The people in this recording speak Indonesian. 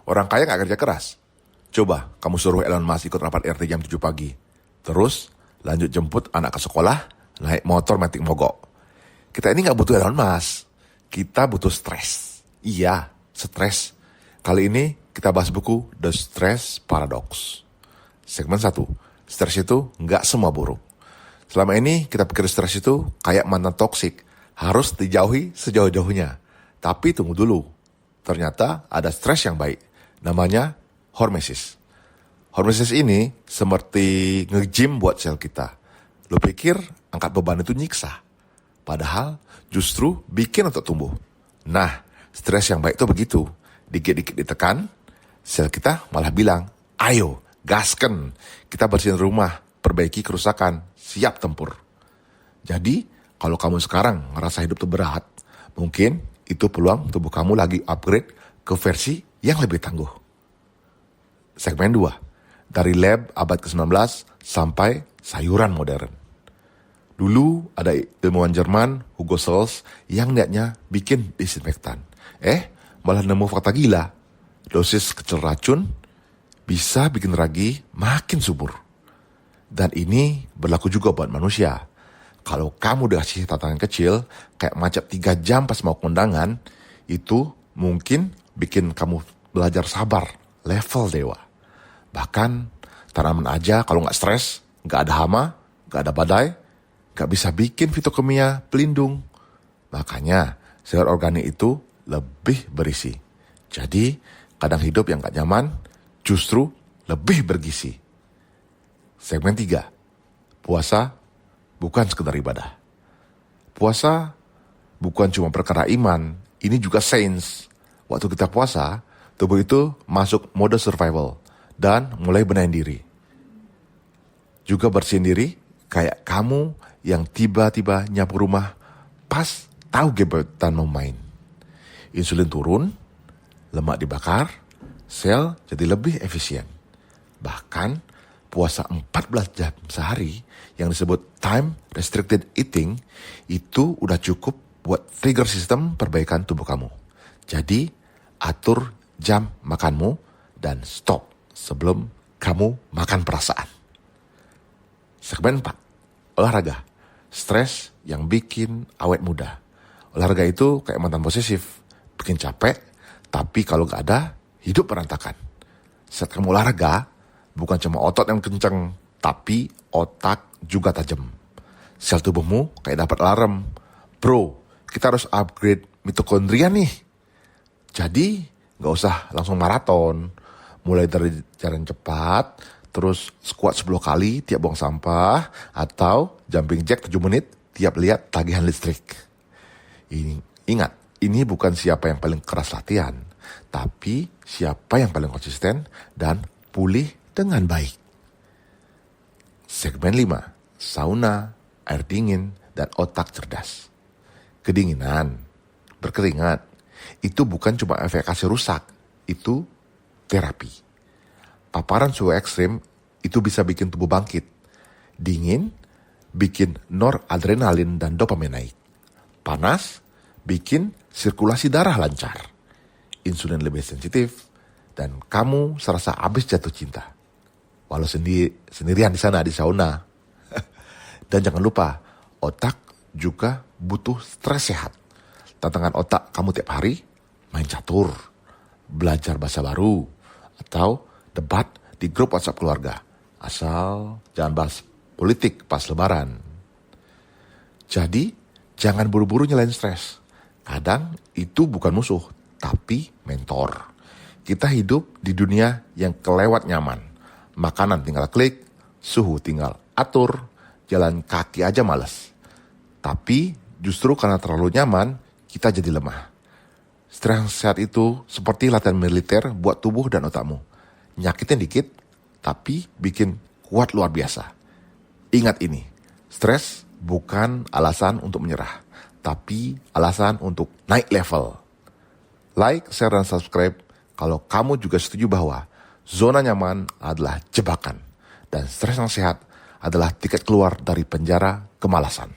Orang kaya nggak kerja keras. Coba kamu suruh Elon Musk ikut rapat RT jam 7 pagi. Terus lanjut jemput anak ke sekolah, naik motor matic mogok. Kita ini nggak butuh Elon Musk. Kita butuh stres. Iya, stres. Kali ini kita bahas buku The Stress Paradox. Segmen 1. Stres itu nggak semua buruk. Selama ini kita pikir stres itu kayak mantan toksik. Harus dijauhi sejauh-jauhnya. Tapi tunggu dulu. Ternyata ada stres yang baik. Namanya hormesis. Hormesis ini seperti nge-gym buat sel kita. Lo pikir angkat beban itu nyiksa. Padahal justru bikin untuk tumbuh. Nah, stres yang baik itu begitu. Dikit-dikit ditekan, sel kita malah bilang, ayo, gasken. Kita bersihin rumah, perbaiki kerusakan, siap tempur. Jadi, kalau kamu sekarang ngerasa hidup itu berat, mungkin itu peluang tubuh kamu lagi upgrade ke versi yang lebih tangguh. Segmen 2. Dari lab abad ke-19 sampai sayuran modern. Dulu ada ilmuwan Jerman, Hugo Sells, yang niatnya bikin disinfektan. Malah nemu fakta gila. Dosis kecil racun bisa bikin ragi makin subur. Dan ini berlaku juga buat manusia. Kalau kamu dikasih tantangan kecil, kayak macet 3 jam pas mau kondangan, itu mungkin bikin kamu belajar sabar, level dewa. Bahkan tanaman aja kalau nggak stres, nggak ada hama, nggak ada badai, nggak bisa bikin fitokimia pelindung. Makanya sayur organik itu lebih berisi. Jadi kadang hidup yang nggak nyaman justru lebih bergizi. Segmen 3. Puasa bukan sekedar ibadah. Puasa bukan cuma perkara iman, ini juga sains. Waktu kita puasa, tubuh itu masuk mode survival dan mulai benahin diri. Juga bersihin diri kayak kamu yang tiba-tiba nyapu rumah pas tahu gebetan mau main. Insulin turun, lemak dibakar, sel jadi lebih efisien. Bahkan puasa 14 jam sehari yang disebut time restricted eating itu udah cukup buat trigger sistem perbaikan tubuh kamu. Jadi atur jam makanmu dan stop sebelum kamu makan perasaan. Segmen 4. Olahraga. Stres yang bikin awet muda. Olahraga itu kayak mantan posesif. Bikin capek, tapi kalau gak ada, hidup berantakan. Saat kamu olahraga, bukan cuma otot yang kencang, tapi otak juga tajam. Sel tubuhmu kayak dapat alarm. Bro, kita harus upgrade mitokondria nih. Jadi, gak usah langsung maraton. Mulai dari jalan cepat, terus squat 10 kali tiap buang sampah, atau jumping jack 7 menit tiap lihat tagihan listrik. Ingat, ini bukan siapa yang paling keras latihan, tapi siapa yang paling konsisten dan pulih dengan baik. Segmen 5. Sauna, air dingin, dan otak cerdas. Kedinginan, berkeringat, itu bukan cuma efek kasih rusak, itu terapi. Paparan suhu ekstrim itu bisa bikin tubuh bangkit. Dingin, bikin noradrenalin dan dopamin naik. Panas, bikin sirkulasi darah lancar. Insulin lebih sensitif, dan kamu serasa habis jatuh cinta. Walau sendirian di sana di sauna. Dan jangan lupa, otak juga butuh stres sehat. Tantangan otak kamu tiap hari, main catur, belajar bahasa baru, atau debat di grup WhatsApp keluarga. Asal jangan bahas politik pas lebaran. Jadi, jangan buru-buru nyalain stres. Kadang itu bukan musuh, tapi mentor. Kita hidup di dunia yang kelewat nyaman. Makanan tinggal klik, suhu tinggal atur, jalan kaki aja males. Tapi justru karena terlalu nyaman, kita jadi lemah. Stres sehat itu seperti latihan militer buat tubuh dan otakmu. Nyakitin dikit, tapi bikin kuat luar biasa. Ingat ini, stres bukan alasan untuk menyerah, tapi alasan untuk naik level. Like, share, dan subscribe kalau kamu juga setuju bahwa zona nyaman adalah jebakan dan stres yang sehat adalah tiket keluar dari penjara kemalasan.